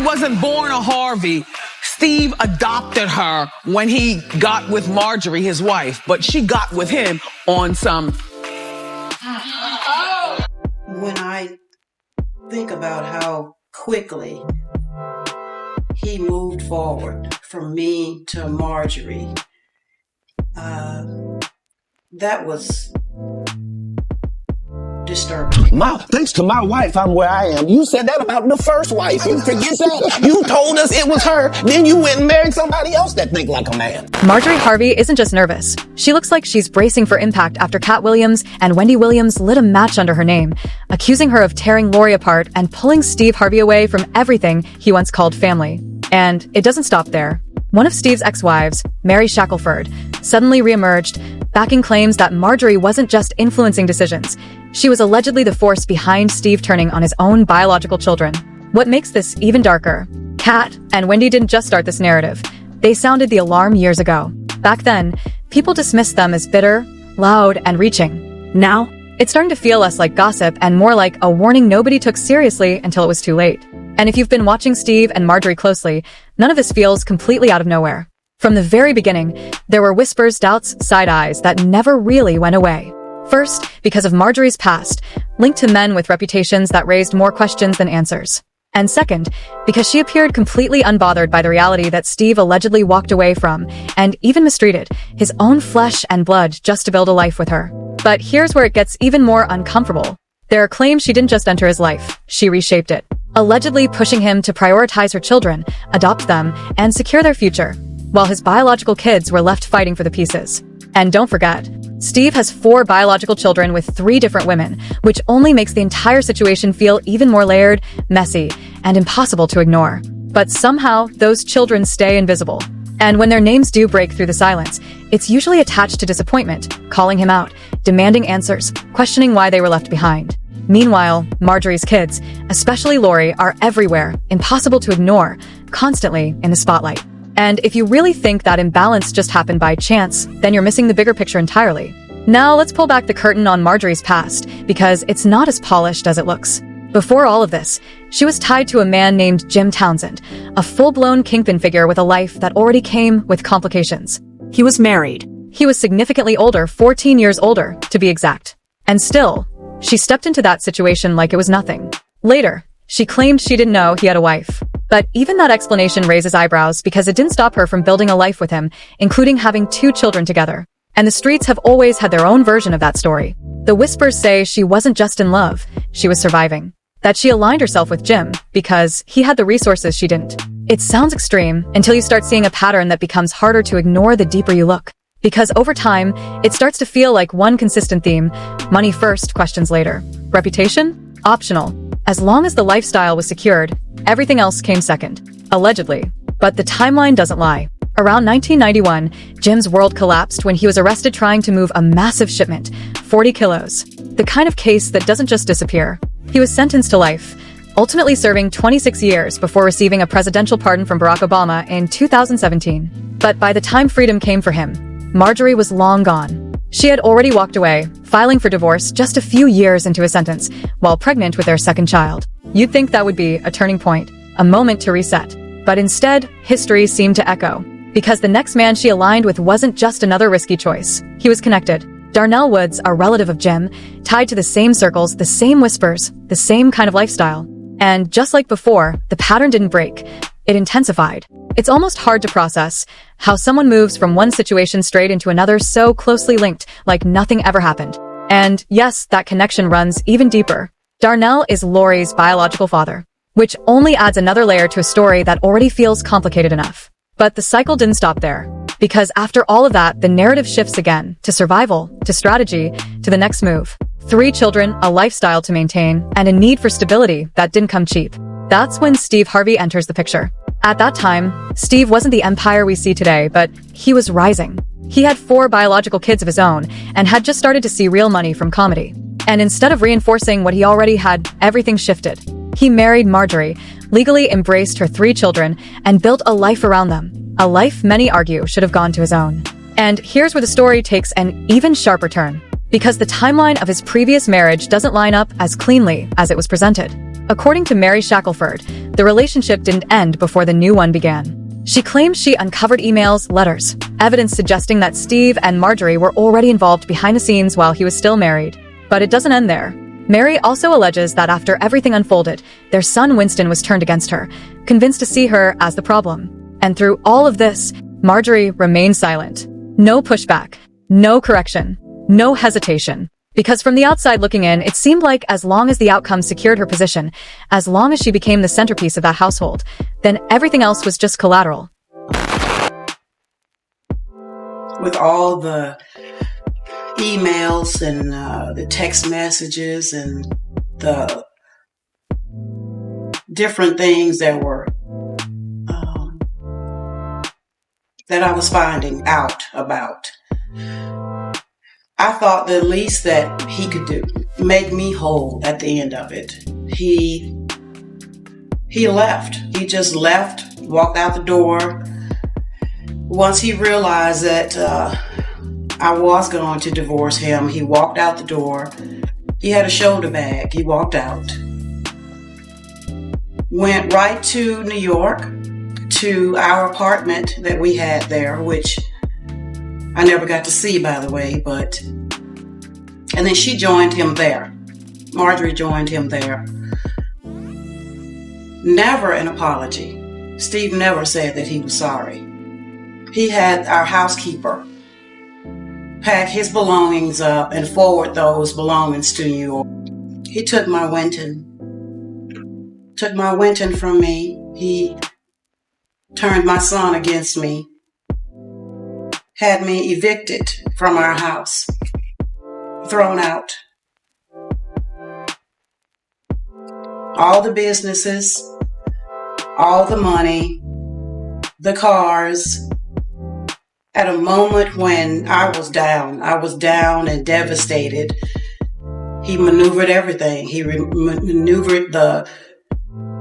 wasn't born a Harvey. Steve adopted her when he got with Marjorie, his wife, but she got with him on some. When I think about how quickly he moved forward from me to Marjorie, that was disturbing. Thanks to my wife, I'm where I am. You said that about the first wife. You forget that? You told us it was her, then you went and married somebody else that think like a man. Marjorie Harvey isn't just nervous. She looks like she's bracing for impact after Katt Williams and Wendy Williams lit a match under her name, accusing her of tearing Lori apart and pulling Steve Harvey away from everything he once called family. And it doesn't stop there. One of Steve's ex-wives, Mary Shackelford, suddenly reemerged, backing claims that Marjorie wasn't just influencing decisions. She was allegedly the force behind Steve turning on his own biological children. What makes this even darker? Katt and Wendy didn't just start this narrative. They sounded the alarm years ago. Back then, people dismissed them as bitter, loud, and reaching. Now, it's starting to feel less like gossip and more like a warning nobody took seriously until it was too late. And if you've been watching Steve and Marjorie closely, none of this feels completely out of nowhere. From the very beginning, there were whispers, doubts, side eyes that never really went away. First, because of Marjorie's past, linked to men with reputations that raised more questions than answers. And second, because she appeared completely unbothered by the reality that Steve allegedly walked away from, and even mistreated, his own flesh and blood just to build a life with her. But here's where it gets even more uncomfortable. There are claims she didn't just enter his life, she reshaped it, allegedly pushing him to prioritize her children, adopt them, and secure their future, while his biological kids were left fighting for the pieces. And don't forget, Steve has 4 biological children with 3 different women, which only makes the entire situation feel even more layered, messy, and impossible to ignore. But somehow, those children stay invisible. And when their names do break through the silence, it's usually attached to disappointment, calling him out, demanding answers, questioning why they were left behind. Meanwhile, Marjorie's kids, especially Lori, are everywhere, impossible to ignore, constantly in the spotlight. And if you really think that imbalance just happened by chance, then you're missing the bigger picture entirely. Now let's pull back the curtain on Marjorie's past, because it's not as polished as it looks. Before all of this, she was tied to a man named Jim Townsend, a full-blown kingpin figure with a life that already came with complications. He was married. He was significantly older, 14 years older, to be exact. And still, she stepped into that situation like it was nothing. Later, she claimed she didn't know he had a wife. But even that explanation raises eyebrows because it didn't stop her from building a life with him, including having 2 children together. And the streets have always had their own version of that story. The whispers say she wasn't just in love, she was surviving. That she aligned herself with Jim because he had the resources she didn't. It sounds extreme until you start seeing a pattern that becomes harder to ignore the deeper you look. Because over time, it starts to feel like one consistent theme: money first, questions later. Reputation? Optional. As long as the lifestyle was secured, everything else came second. Allegedly. But the timeline doesn't lie. Around 1991, Jim's world collapsed when he was arrested trying to move a massive shipment, 40 kilos. The kind of case that doesn't just disappear. He was sentenced to life, ultimately serving 26 years before receiving a presidential pardon from Barack Obama in 2017. But by the time freedom came for him, Marjorie was long gone. She had already walked away, filing for divorce just a few years into his sentence, while pregnant with their second child. You'd think that would be a turning point, a moment to reset. But instead, history seemed to echo. Because the next man she aligned with wasn't just another risky choice. He was connected. Darnell Woods, a relative of Jim, tied to the same circles, the same whispers, the same kind of lifestyle. And just like before, the pattern didn't break. It intensified. It's almost hard to process how someone moves from one situation straight into another so closely linked, like nothing ever happened. And yes, that connection runs even deeper. Darnell is Lori's biological father, which only adds another layer to a story that already feels complicated enough. But the cycle didn't stop there. Because after all of that, the narrative shifts again, to survival, to strategy, to the next move. 3 children, a lifestyle to maintain, and a need for stability that didn't come cheap. That's when Steve Harvey enters the picture. At that time, Steve wasn't the empire we see today, but he was rising. He had 4 biological kids of his own, and had just started to see real money from comedy. And instead of reinforcing what he already had, everything shifted. He married Marjorie, legally embraced her 3 children, and built a life around them. A life many argue should have gone to his own. And here's where the story takes an even sharper turn. Because the timeline of his previous marriage doesn't line up as cleanly as it was presented. According to Mary Shackelford, the relationship didn't end before the new one began. She claims she uncovered emails, letters, evidence suggesting that Steve and Marjorie were already involved behind the scenes while he was still married. But it doesn't end there. Mary also alleges that after everything unfolded, their son Winston was turned against her, convinced to see her as the problem. And through all of this, Marjorie remained silent. No pushback, no correction, no hesitation. Because from the outside looking in, it seemed like as long as the outcome secured her position, as long as she became the centerpiece of that household, then everything else was just collateral. With all the emails and the text messages and the different things that were that I was finding out about, I thought the least that he could do, make me whole at the end of it. He left. He just left, walked out the door. Once he realized that I was going to divorce him, he walked out the door. He had a shoulder bag. He walked out. Went right to New York, to our apartment that we had there, which I never got to see, by the way, and then she joined him there. Marjorie joined him there. Never an apology. Steve never said that he was sorry. He had our housekeeper pack his belongings up and forward those belongings to New York. He took my Winton from me. He turned my son against me. Had me evicted from our house, thrown out. All the businesses, all the money, the cars. At a moment when I was down and devastated, he maneuvered everything. He maneuvered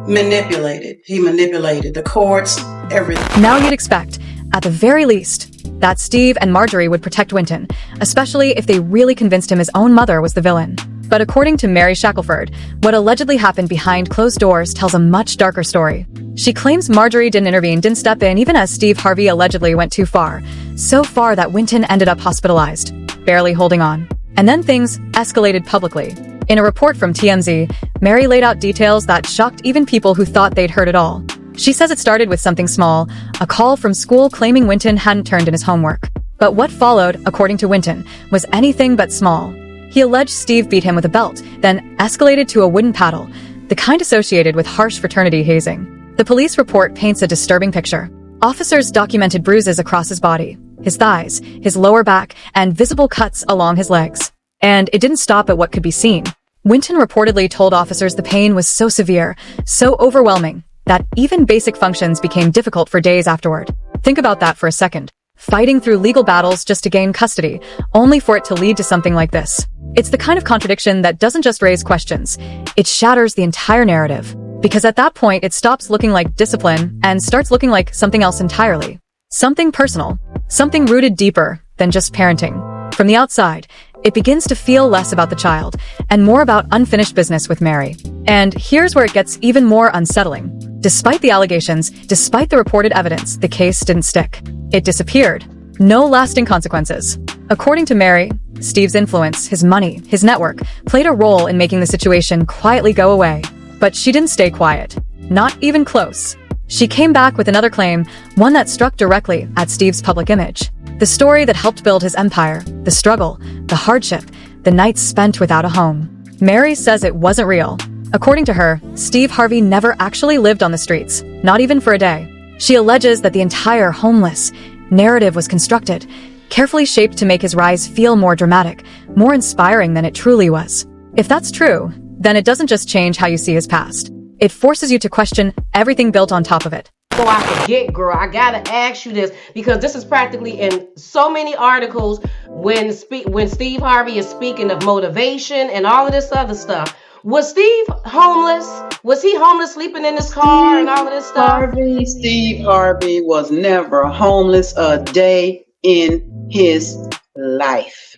He manipulated the courts, everything. Now you'd expect, at the very least, that Steve and Marjorie would protect Winton, especially if they really convinced him his own mother was the villain. But according to Mary Shackelford, what allegedly happened behind closed doors tells a much darker story. She claims Marjorie didn't intervene, didn't step in, even as Steve Harvey allegedly went too far. So far that Winton ended up hospitalized, barely holding on. And then things escalated publicly. In a report from TMZ, Mary laid out details that shocked even people who thought they'd heard it all. She says it started with something small, a call from school claiming Winton hadn't turned in his homework. But what followed, according to Winton, was anything but small. He alleged Steve beat him with a belt, then escalated to a wooden paddle, the kind associated with harsh fraternity hazing. The police report paints a disturbing picture. Officers documented bruises across his body, his thighs, his lower back, and visible cuts along his legs. And it didn't stop at what could be seen. Winton reportedly told officers the pain was so severe, so overwhelming, that even basic functions became difficult for days afterward. Think about that for a second. Fighting through legal battles just to gain custody, only for it to lead to something like this. It's the kind of contradiction that doesn't just raise questions, it shatters the entire narrative. Because at that point, it stops looking like discipline and starts looking like something else entirely. Something personal, something rooted deeper than just parenting. From the outside, it begins to feel less about the child and more about unfinished business with Mary. And here's where it gets even more unsettling. Despite the allegations, despite the reported evidence, the case didn't stick. It disappeared. No lasting consequences. According to Mary, Steve's influence, his money, his network, played a role in making the situation quietly go away. But she didn't stay quiet. Not even close. She came back with another claim, one that struck directly at Steve's public image. The story that helped build his empire, the struggle, the hardship, the nights spent without a home. Mary says it wasn't real. According to her, Steve Harvey never actually lived on the streets, not even for a day. She alleges that the entire homeless narrative was constructed, carefully shaped to make his rise feel more dramatic, more inspiring than it truly was. If that's true, then it doesn't just change how you see his past. It forces you to question everything built on top of it. So I forget, girl, I gotta ask you this, because this is practically in so many articles when Steve Harvey is speaking of motivation and all of this other stuff. Was Steve homeless? Was he homeless, sleeping in his car and all of this stuff? Steve Harvey was never homeless a day in his life.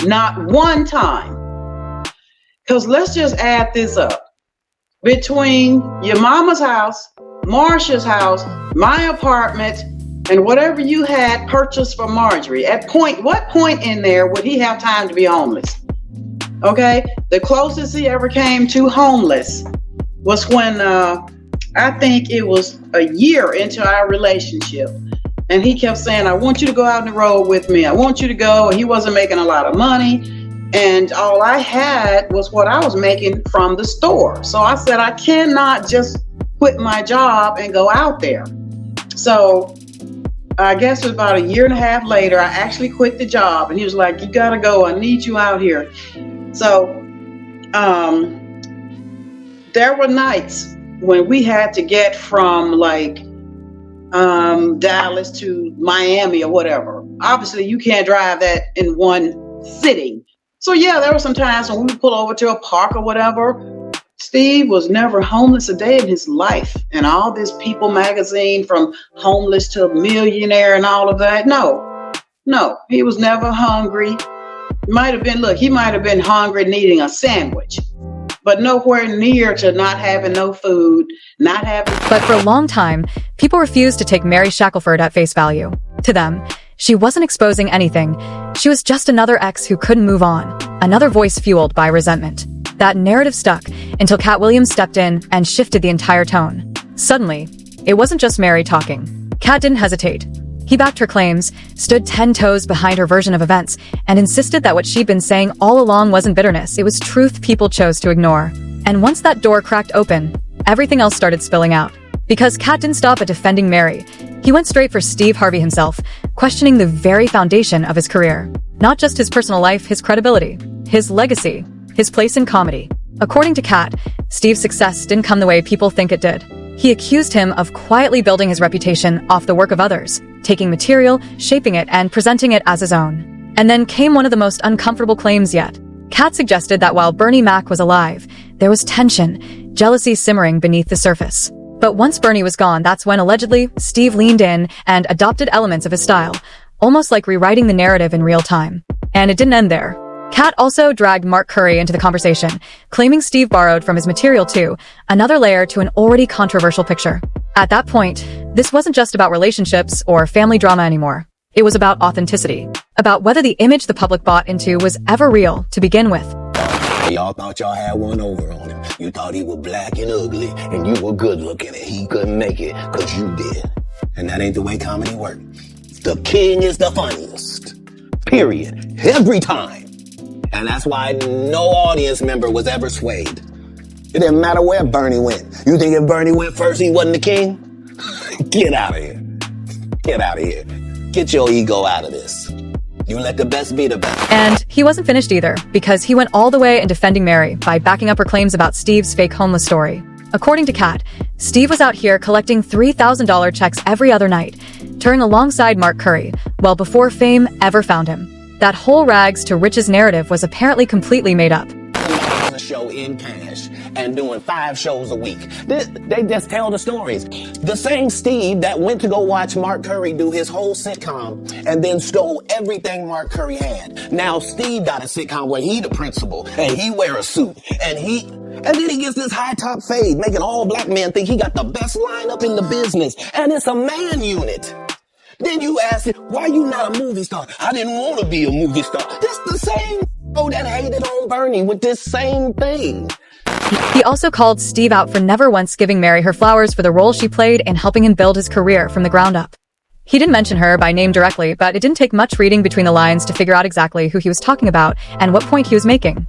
Not one time. Because let's just add this up. between your mama's house, Marsha's house, my apartment, and whatever you had purchased for Marjorie. What point in there would he have time to be homeless? Okay, the closest he ever came to homeless was when I think it was a year into our relationship, and he kept saying, I want you to go out on the road with me. I want you to go. And he wasn't making a lot of money, and all I had was what I was making from the store. So I said, I cannot just quit my job and go out there. So I guess it was about a year and a half later, I actually quit the job, and he was like, you gotta go, I need you out here. So there were nights when we had to get from like Dallas to Miami or whatever. Obviously you can't drive that in one sitting. So yeah, there were some times when we would pull over to a park or whatever. Steve was never homeless a day in his life. And all this People magazine, from homeless to millionaire and all of that. No, he was never hungry. He might have been hungry, needing a sandwich, but nowhere near to not having no food, not having. But for a long time, people refused to take Mary Shackelford at face value. To them, she wasn't exposing anything. She was just another ex who couldn't move on, another voice fueled by resentment. That narrative stuck until Katt Williams stepped in and shifted the entire tone. Suddenly, it wasn't just Mary talking. Katt didn't hesitate. He backed her claims, stood 10 toes behind her version of events, and insisted that what she'd been saying all along wasn't bitterness, it was truth people chose to ignore. And once that door cracked open, everything else started spilling out. Because Katt didn't stop at defending Mary. He went straight for Steve Harvey himself, questioning the very foundation of his career. Not just his personal life, his credibility, his legacy, his place in comedy. According to Katt, Steve's success didn't come the way people think it did. He accused him of quietly building his reputation off the work of others, taking material, shaping it, and presenting it as his own. And then came one of the most uncomfortable claims yet. Katt suggested that while Bernie Mac was alive, there was tension, jealousy simmering beneath the surface. But once Bernie was gone, that's when allegedly Steve leaned in and adopted elements of his style, almost like rewriting the narrative in real time. And it didn't end there. Katt also dragged Mark Curry into the conversation, claiming Steve borrowed from his material too, another layer to an already controversial picture. At that point, this wasn't just about relationships or family drama anymore. It was about authenticity, about whether the image the public bought into was ever real to begin with. Y'all thought y'all had one over on him. You thought he was black and ugly, and you were good looking, and he couldn't make it because you did. And that ain't the way comedy works. The king is the funniest. Period. Every time. And that's why no audience member was ever swayed. It didn't matter where Bernie went. You think if Bernie went first, he wasn't the king? Get out of here. Get out of here. Get your ego out of this. You let the best be the best. And he wasn't finished either, because he went all the way in defending Mary by backing up her claims about Steve's fake homeless story. According to Katt, Steve was out here collecting $3,000 checks every other night, touring alongside Mark Curry, well before fame ever found him. That whole rags to riches narrative was apparently completely made up. A show in cash and doing 5 shows a week. They just tell the stories. The same Steve that went to go watch Mark Curry do his whole sitcom and then stole everything Mark Curry had. Now Steve got a sitcom where he the principal and he wear a suit and then he gets this high top fade, making all black men think he got the best lineup in the business, and it's a man unit. Then you ask him, why you not a movie star? I didn't want to be a movie star. This the same that hated on Bernie with this same thing. He also called Steve out for never once giving Mary her flowers for the role she played in helping him build his career from the ground up. He didn't mention her by name directly, but it didn't take much reading between the lines to figure out exactly who he was talking about and what point he was making.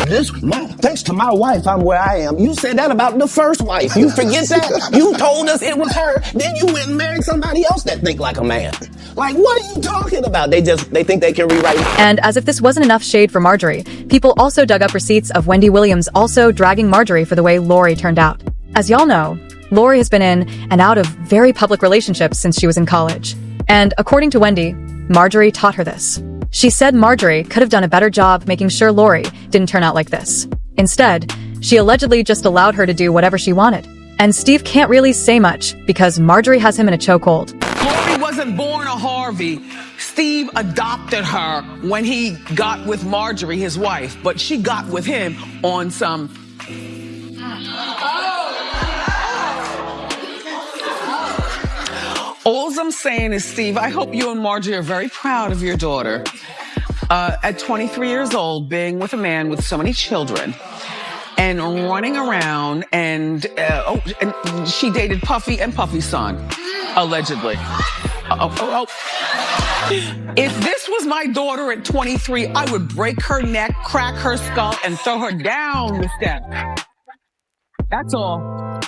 Thanks to my wife, I'm where I am. You said that about the first wife. You forget that? You told us it was her. Then you went and married somebody else that think like a man. Like, what are you talking about? They think they can rewrite it. And as if this wasn't enough shade for Marjorie, people also dug up receipts of Wendy Williams also dragging Marjorie for the way Lori turned out. As y'all know, Lori has been in and out of very public relationships since she was in college. And according to Wendy, Marjorie taught her this. She said Marjorie could have done a better job making sure Lori didn't turn out like this. Instead, she allegedly just allowed her to do whatever she wanted. And Steve can't really say much because Marjorie has him in a chokehold. Lori wasn't born a Harvey. Steve adopted her when he got with Marjorie, his wife, but she got with him on some All I'm saying is, Steve, I hope you and Marjorie are very proud of your daughter. At 23 years old, being with a man with so many children and running around, and she dated Puffy and Puffy's son, allegedly. If this was my daughter at 23, I would break her neck, crack her skull, and throw her down the steps. That's all.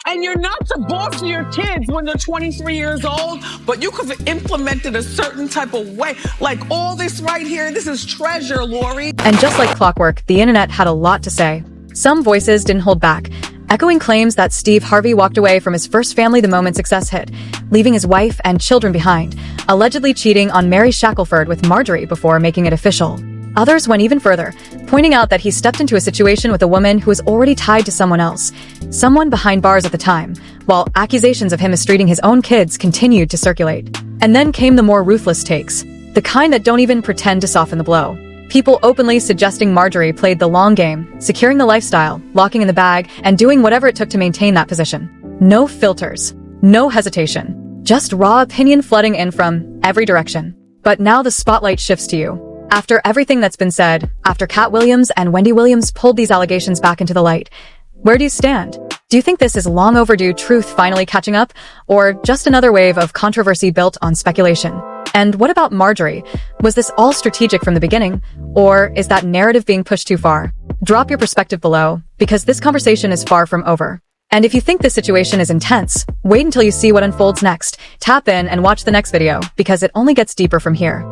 And you're not the boss of your kids when they're 23 years old, but you could have implemented a certain type of way. Like all this right here, this is treasure, Lori. And just like clockwork, the internet had a lot to say. Some voices didn't hold back, echoing claims that Steve Harvey walked away from his first family the moment success hit, leaving his wife and children behind, allegedly cheating on Mary Shackelford with Marjorie before making it official. Others went even further, pointing out that he stepped into a situation with a woman who was already tied to someone else, someone behind bars at the time, while accusations of him mistreating his own kids continued to circulate. And then came the more ruthless takes, the kind that don't even pretend to soften the blow. People openly suggesting Marjorie played the long game, securing the lifestyle, locking in the bag, and doing whatever it took to maintain that position. No filters, no hesitation, just raw opinion flooding in from every direction. But now the spotlight shifts to you. After everything that's been said, after Katt Williams and Wendy Williams pulled these allegations back into the light, where do you stand? Do you think this is long overdue truth finally catching up, or just another wave of controversy built on speculation? And what about Marjorie? Was this all strategic from the beginning, or is that narrative being pushed too far? Drop your perspective below, because this conversation is far from over. And if you think this situation is intense, wait until you see what unfolds next. Tap in and watch the next video, because it only gets deeper from here.